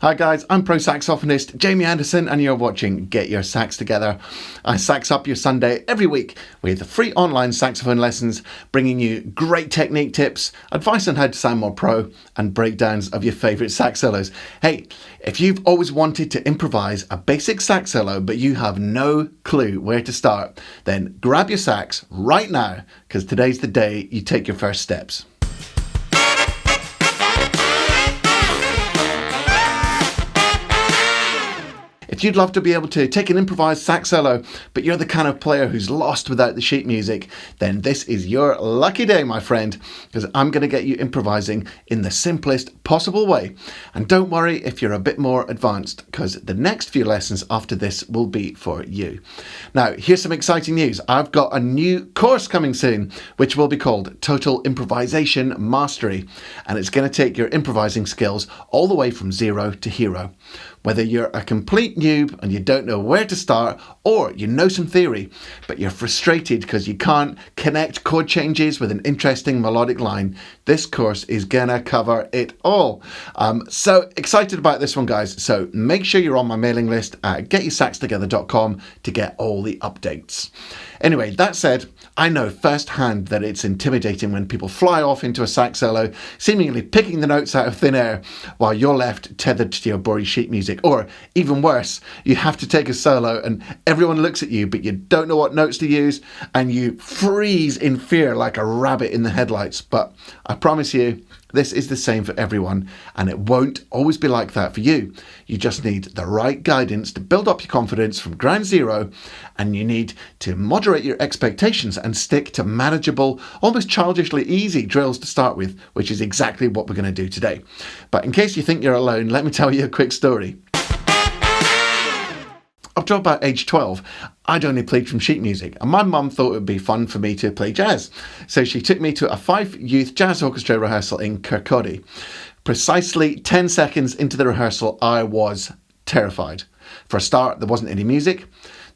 Hi guys, I'm pro saxophonist Jamie Anderson and you're watching Get Your Sax Together. I sax up your Sunday every week with free online saxophone lessons, bringing you great technique tips, advice on how to sound more pro, and breakdowns of your favourite sax solos. Hey, if you've always wanted to improvise a basic sax solo but you have no clue where to start, then grab your sax right now because today's the day you take your first steps. If you'd love to be able to take an improvised sax solo, but you're the kind of player who's lost without the sheet music, then this is your lucky day, my friend, because I'm going to get you improvising in the simplest possible way. And don't worry if you're a bit more advanced, because the next few lessons after this will be for you. Now, here's some exciting news. I've got a new course coming soon, which will be called Total Improvisation Mastery, and it's going to take your improvising skills all the way from zero to hero. Whether you're a complete noob and you don't know where to start, or you know some theory, but you're frustrated because you can't connect chord changes with an interesting melodic line, this course is gonna cover it all. So excited about this one, guys. So make sure you're on my mailing list at getyoursaxtogether.com to get all the updates. Anyway, that said, I know firsthand that it's intimidating when people fly off into a sax solo, seemingly picking the notes out of thin air, while you're left tethered to your boring sheet music. Or even worse, you have to take a solo and everyone looks at you, but you don't know what notes to use, and you freeze in fear like a rabbit in the headlights. But I promise you, this is the same for everyone, and it won't always be like that for you. You just need the right guidance to build up your confidence from ground zero, and you need to moderate your expectations and stick to manageable, almost childishly easy drills to start with, which is exactly what we're going to do today. But in case you think you're alone, let me tell you a quick story. Up to about age 12, I'd only played from sheet music, and my mum thought it would be fun for me to play jazz. So she took me to a 5-youth jazz orchestra rehearsal in Kirkcaldy. Precisely 10 seconds into the rehearsal, I was terrified. For a start, there wasn't any music.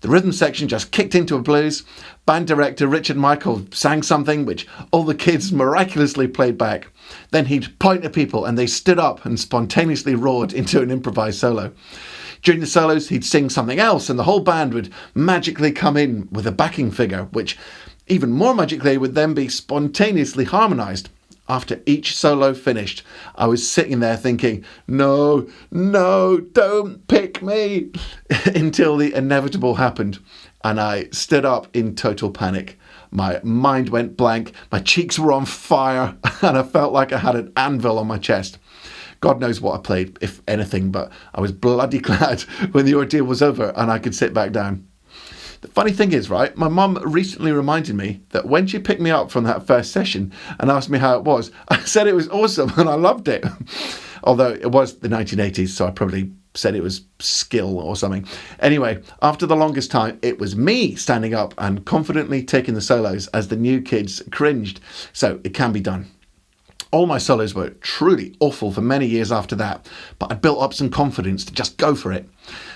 The rhythm section just kicked into a blues. Band director Richard Michael sang something which all the kids miraculously played back. Then he'd point at people and they stood up and spontaneously roared into an improvised solo. During the solos, he'd sing something else and the whole band would magically come in with a backing figure, which even more magically would then be spontaneously harmonised. After each solo finished, I was sitting there thinking, no, don't pick me, until the inevitable happened and I stood up in total panic. My mind went blank, my cheeks were on fire, and I felt like I had an anvil on my chest. God knows what I played, if anything, but I was bloody glad when the ordeal was over and I could sit back down. The funny thing is, right, my mum recently reminded me that when she picked me up from that first session and asked me how it was, I said it was awesome and I loved it. Although it was the 1980s, so I probably said it was skill or something. Anyway, after the longest time, it was me standing up and confidently taking the solos as the new kids cringed. So it can be done. All my solos were truly awful for many years after that, but I built up some confidence to just go for it.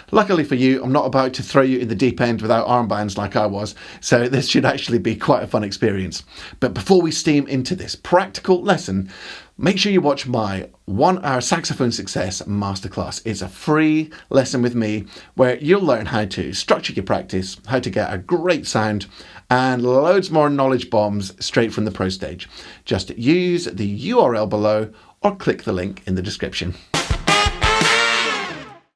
Luckily for you, I'm not about to throw you in the deep end without armbands like I was, so this should actually be quite a fun experience. But before we steam into this practical lesson, make sure you watch my 1-hour saxophone success masterclass. It's a free lesson with me where you'll learn how to structure your practice, how to get a great sound, and loads more knowledge bombs straight from the pro stage. Just use the URL below or click the link in the description.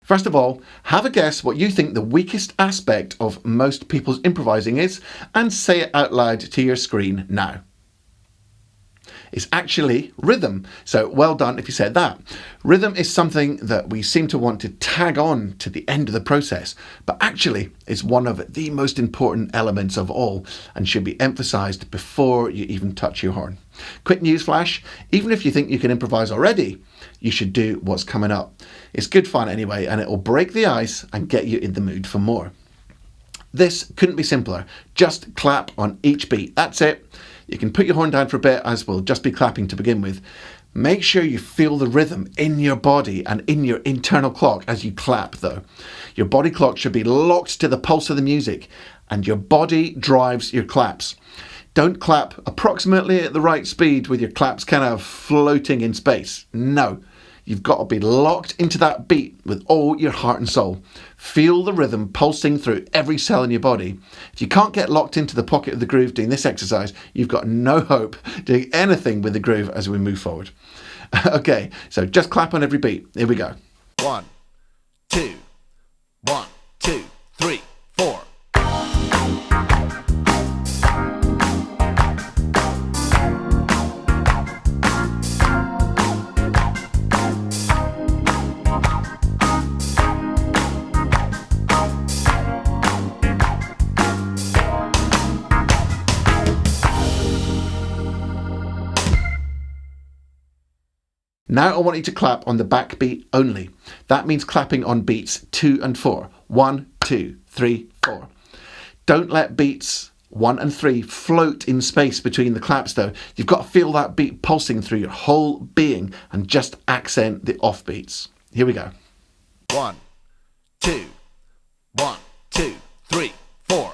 First of all, have a guess what you think the weakest aspect of most people's improvising is and say it out loud to your screen now. It's actually rhythm. So well done if you said that. Rhythm is something that we seem to want to tag on to the end of the process, but actually is one of the most important elements of all and should be emphasized before you even touch your horn. Quick newsflash, even if you think you can improvise already, you should do what's coming up. It's good fun anyway, and it will break the ice and get you in the mood for more. This couldn't be simpler. Just clap on each beat. That's it. You can put your horn down for a bit, as we'll just be clapping to begin with. Make sure you feel the rhythm in your body and in your internal clock as you clap, though. Your body clock should be locked to the pulse of the music, and your body drives your claps. Don't clap approximately at the right speed with your claps kind of floating in space. No, You've got to be locked into that beat with all your heart and soul. Feel the rhythm pulsing through every cell in your body. If you can't get locked into the pocket of the groove doing this exercise, you've got no hope doing anything with the groove as we move forward. Okay, so just clap on every beat. Here we go. 1, 2, 1, 2, 3, 4. Now I want you to clap on the back beat only. That means clapping on beats 2 and 4. 1, 2, 3, 4. Don't let beats 1 and 3 float in space between the claps though. You've got to feel that beat pulsing through your whole being and just accent the off beats. Here we go. 1, 2, 1, 2, 3, 4.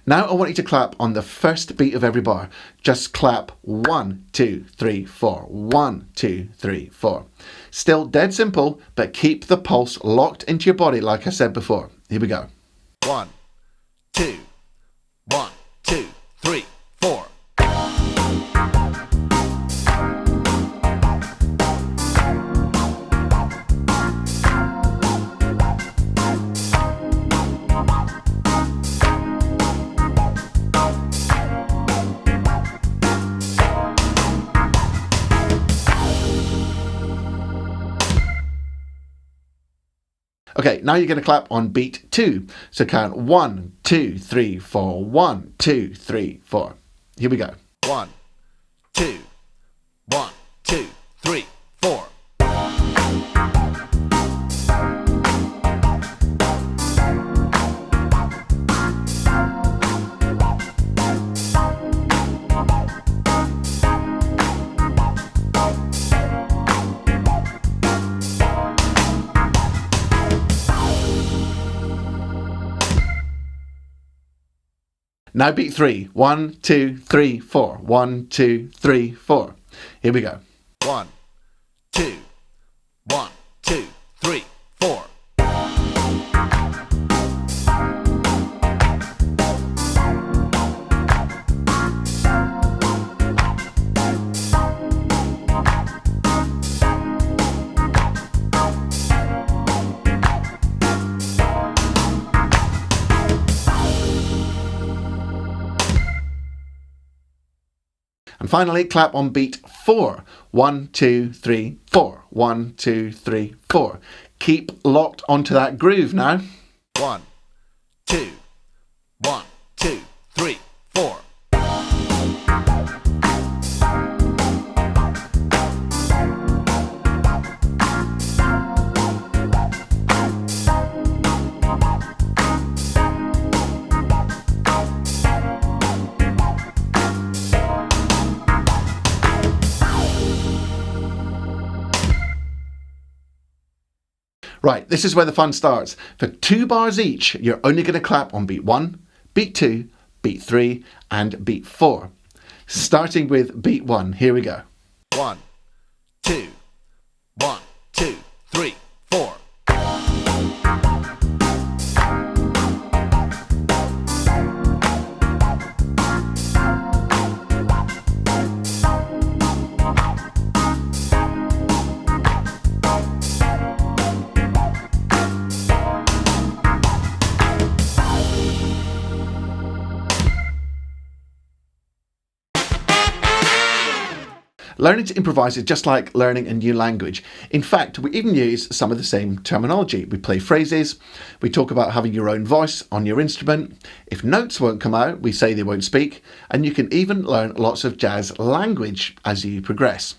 Now I want you to clap on the first beat of every bar. Just clap 1, 2, 3, 4. 1, 2, 3, 4. Still dead simple, but keep the pulse locked into your body like I said before. Here we go. 1, 2, 1, 2, 3, 4. Okay, now you're going to clap on beat 2. So count 1, 2, 3, 4. 1, 2, 3, 4. Here we go. 1, 2, 1, 2, 3, 4. Now beat 3. 1, 2, 3, 4. 1, 2, 3, 4. Here we go. 1, 2, 1, 2, 3, 4. And finally, clap on beat 4. 1, 2, 3, 4. 1, 2, 3, 4. Keep locked onto that groove now. 1, 2, 1, 2, 3, 4. Right, this is where the fun starts. For 2 bars each, you're only going to clap on beat 1, beat 2, beat 3, and beat 4. Starting with beat 1, here we go. 1, 2, 1, 2, 3, 4. Learning to improvise is just like learning a new language. In fact, we even use some of the same terminology. We play phrases, we talk about having your own voice on your instrument. If notes won't come out, we say they won't speak, and you can even learn lots of jazz language as you progress.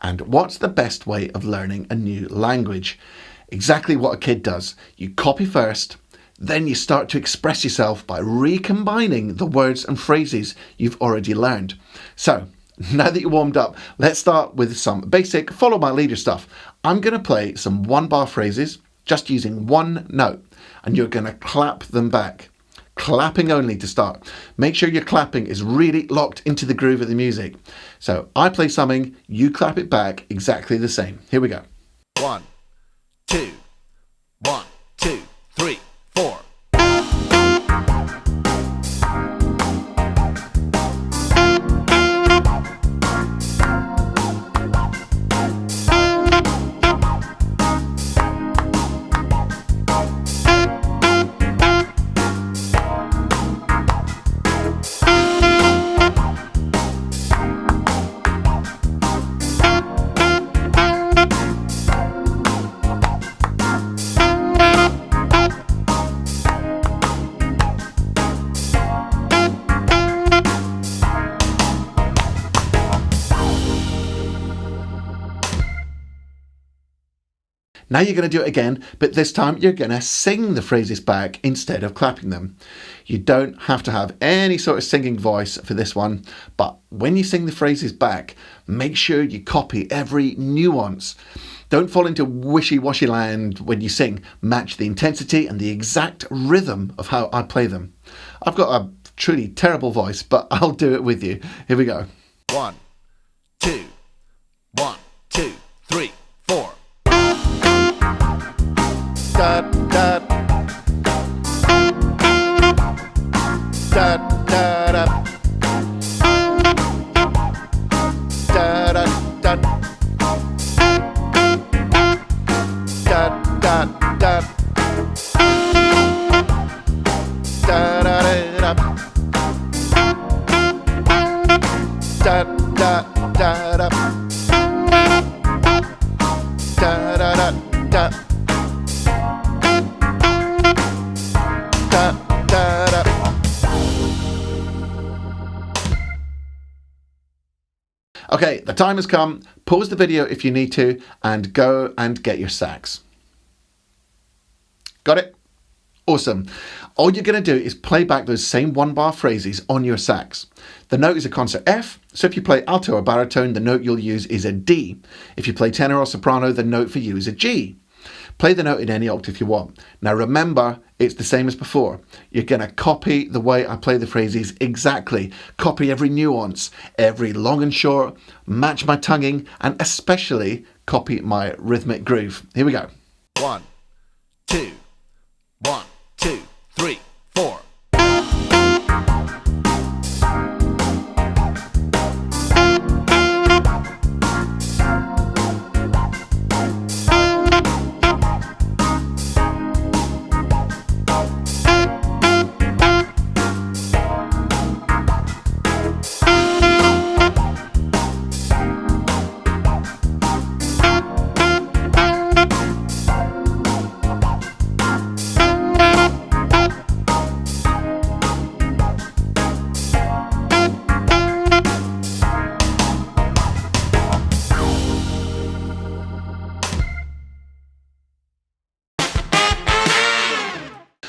And what's the best way of learning a new language? Exactly what a kid does. You copy first, Then you start to express yourself by recombining the words and phrases you've already learned. So, now that you're warmed up, let's start with some basic follow my leader stuff. I'm going to play some one-bar phrases just using one note, and you're going to clap them back. Clapping only to start. Make sure your clapping is really locked into the groove of the music. So I play something, you clap it back exactly the same. Here we go. 1, 2, 1, 2, 3, 4. Now you're going to do it again, but this time you're going to sing the phrases back instead of clapping them. You don't have to have any sort of singing voice for this one, but when you sing the phrases back, make sure you copy every nuance. Don't fall into wishy-washy land when you sing. Match the intensity and the exact rhythm of how I play them. I've got a truly terrible voice, but I'll do it with you. Here we go. 1, 2, 1, 2, 3, 4. Da da da da da da da da da da da Okay, the time has come. Pause the video if you need to and go and get your sax. Got it? Awesome. All you're going to do is play back those same one-bar phrases on your sax. The note is a concert F, so if you play alto or baritone, the note you'll use is a D. If you play tenor or soprano, the note for you is a G. Play the note in any octave you want. Now remember, it's the same as before. You're going to copy the way I play the phrases exactly. Copy every nuance, every long and short, match my tonguing, and especially copy my rhythmic groove. Here we go. 1, 2, 1, 2, 3, 4.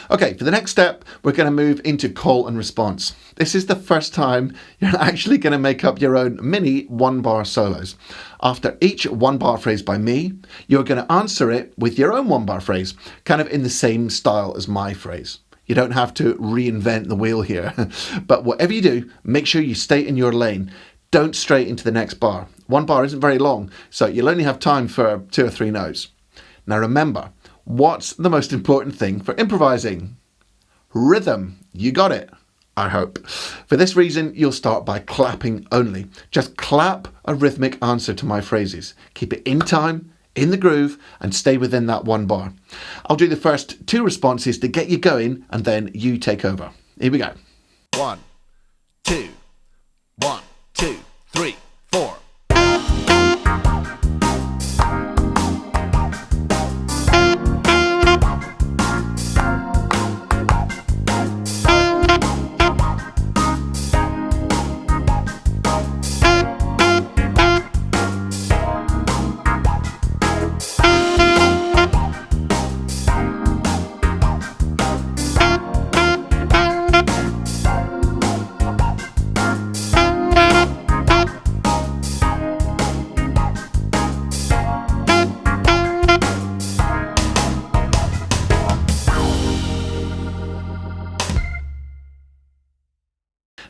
Okay, for the next step, we're going to move into call and response. This is the first time you're actually going to make up your own mini one-bar solos. After each one-bar phrase by me, you're going to answer it with your own one-bar phrase, kind of in the same style as my phrase. You don't have to reinvent the wheel here. But whatever you do, make sure you stay in your lane. Don't stray into the next bar. One bar isn't very long, so you'll only have time for 2 or 3 notes. Now remember, what's the most important thing for improvising? Rhythm. You got it, I hope. For this reason, you'll start by clapping only. Just clap a rhythmic answer to my phrases. Keep it in time, in the groove, and stay within that one bar. I'll do the first 2 responses to get you going, and then you take over. Here we go. 1, 2, 1, 2, 3, 4.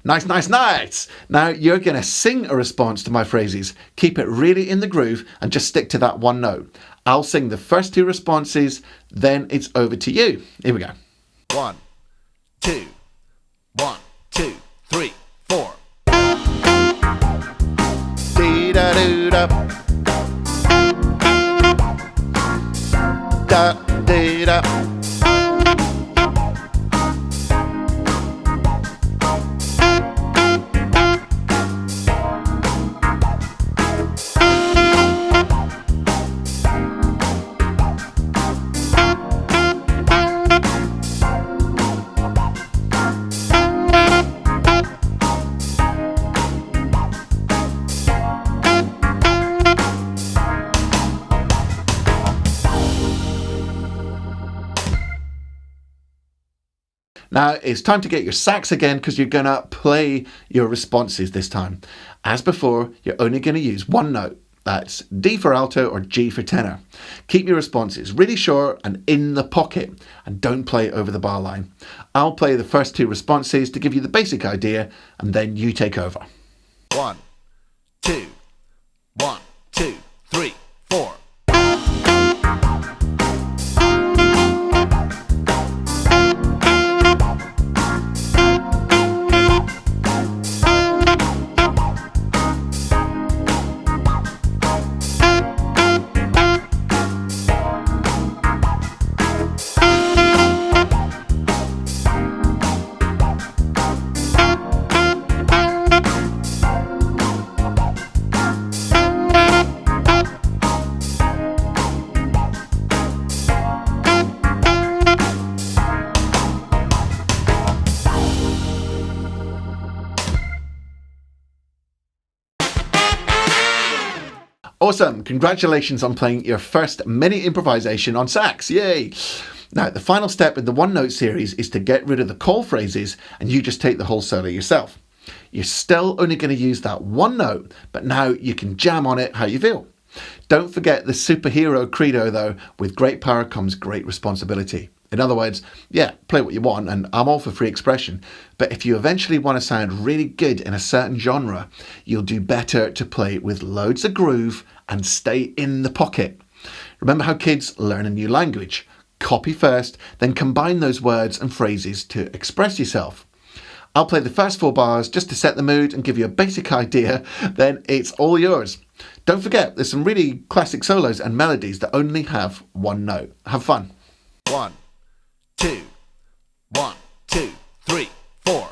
Nice, nice, nice. Now you're going to sing a response to my phrases. Keep it really in the groove and just stick to that one note. I'll sing the first two responses, then it's over to you. Here we go. 1, 2, 1, 2, 3, 4. Dee-da-doo-da. Da-dee-da. Now it's time to get your sax again because you're going to play your responses this time. As before, you're only going to use one note. That's D for alto or G for tenor. Keep your responses really short and in the pocket and don't play over the bar line. I'll play the first two responses to give you the basic idea and then you take over. 1, 2, 1, 2, 3, 4. Awesome! Congratulations on playing your first mini improvisation on sax. Yay! Now, the final step in the one note series is to get rid of the call phrases and you just take the whole solo yourself. You're still only going to use that one note, but now you can jam on it how you feel. Don't forget the superhero credo though, with great power comes great responsibility. In other words, yeah, play what you want and I'm all for free expression, but if you eventually want to sound really good in a certain genre, you'll do better to play with loads of groove and stay in the pocket. Remember how kids learn a new language? Copy first, then combine those words and phrases to express yourself. I'll play the first 4 bars just to set the mood and give you a basic idea, then it's all yours. Don't forget, there's some really classic solos and melodies that only have one note. Have fun. 1, 2, 1, 2, 3, 4.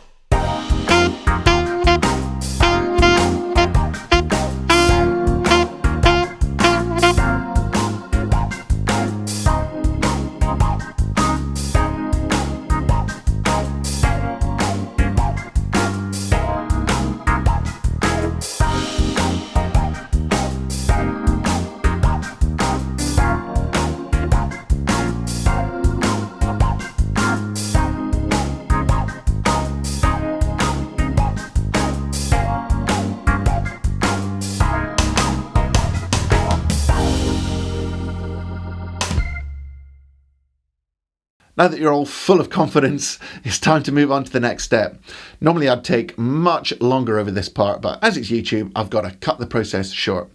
Now that you're all full of confidence, it's time to move on to the next step. Normally I'd take much longer over this part, but as it's YouTube, I've got to cut the process short.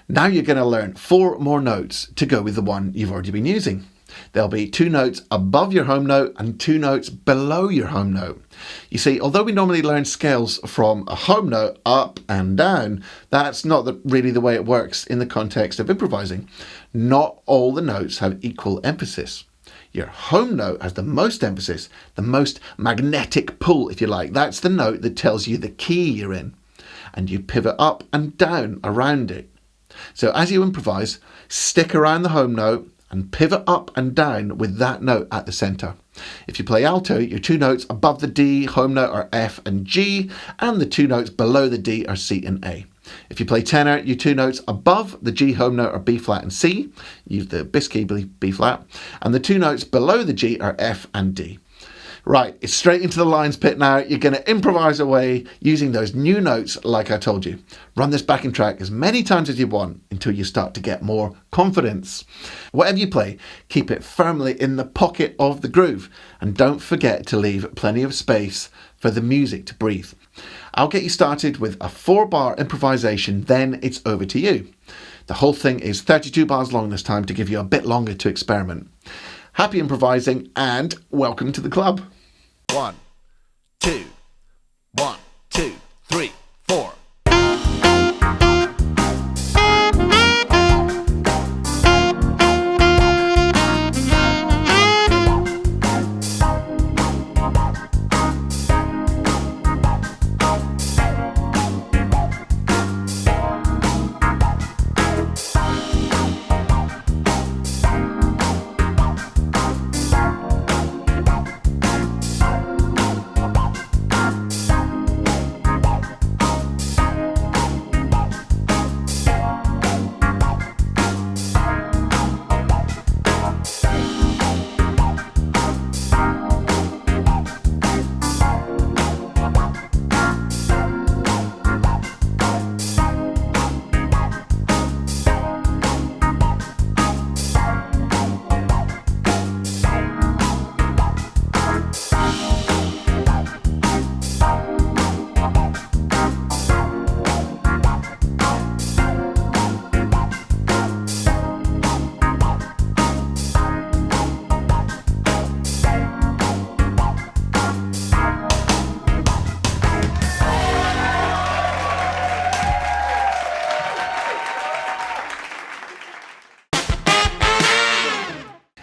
Now you're going to learn 4 more notes to go with the one you've already been using. There'll be 2 notes above your home note and 2 notes below your home note. You see, although we normally learn scales from a home note up and down, that's not really the way it works in the context of improvising. Not all the notes have equal emphasis. Your home note has the most emphasis, the most magnetic pull, if you like. That's the note that tells you the key you're in. And you pivot up and down around it. So as you improvise, stick around the home note and pivot up and down with that note at the center. If you play alto, your 2 notes above the D home note are F and G, and the 2 notes below the D are C and A. If you play tenor, your 2 notes above the G home note are B flat and C. Use the bass key, B flat. And the 2 notes below the G are F and D. Right, it's straight into the lines pit now. You're going to improvise away using those new notes like I told you. Run this backing track as many times as you want until you start to get more confidence. Whatever you play, keep it firmly in the pocket of the groove. And don't forget to leave plenty of space for the music to breathe. I'll get you started with a 4-bar improvisation, then it's over to you. The whole thing is 32 bars long this time to give you a bit longer to experiment. Happy improvising and welcome to the club. 1, 2, 1, 2, 3, 4.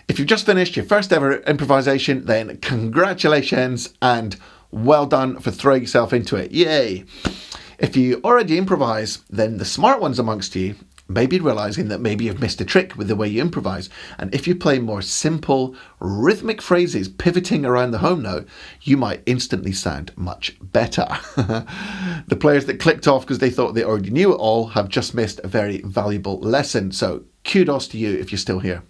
If you've just finished your first ever improvisation, then congratulations and well done for throwing yourself into it. Yay! If you already improvise, then the smart ones amongst you may be realising that maybe you've missed a trick with the way you improvise. And if you play more simple, rhythmic phrases pivoting around the home note, you might instantly sound much better. The players that clicked off because they thought they already knew it all have just missed a very valuable lesson. So kudos to you if you're still here.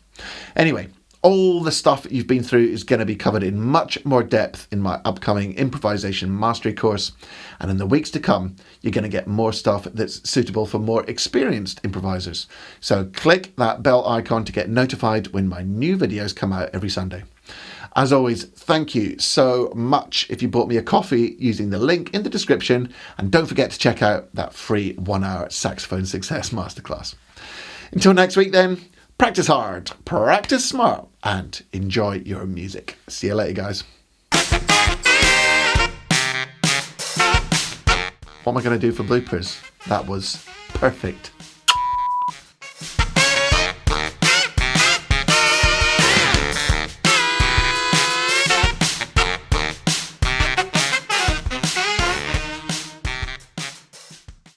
Anyway, all the stuff you've been through is going to be covered in much more depth in my upcoming Improvisation Mastery course. And in the weeks to come, you're going to get more stuff that's suitable for more experienced improvisers. So click that bell icon to get notified when my new videos come out every Sunday. As always, thank you so much if you bought me a coffee using the link in the description. And don't forget to check out that free 1-hour saxophone success masterclass. Until next week then, practice hard, practice smart, and enjoy your music. See you later, guys. What am I going to do for bloopers? That was perfect.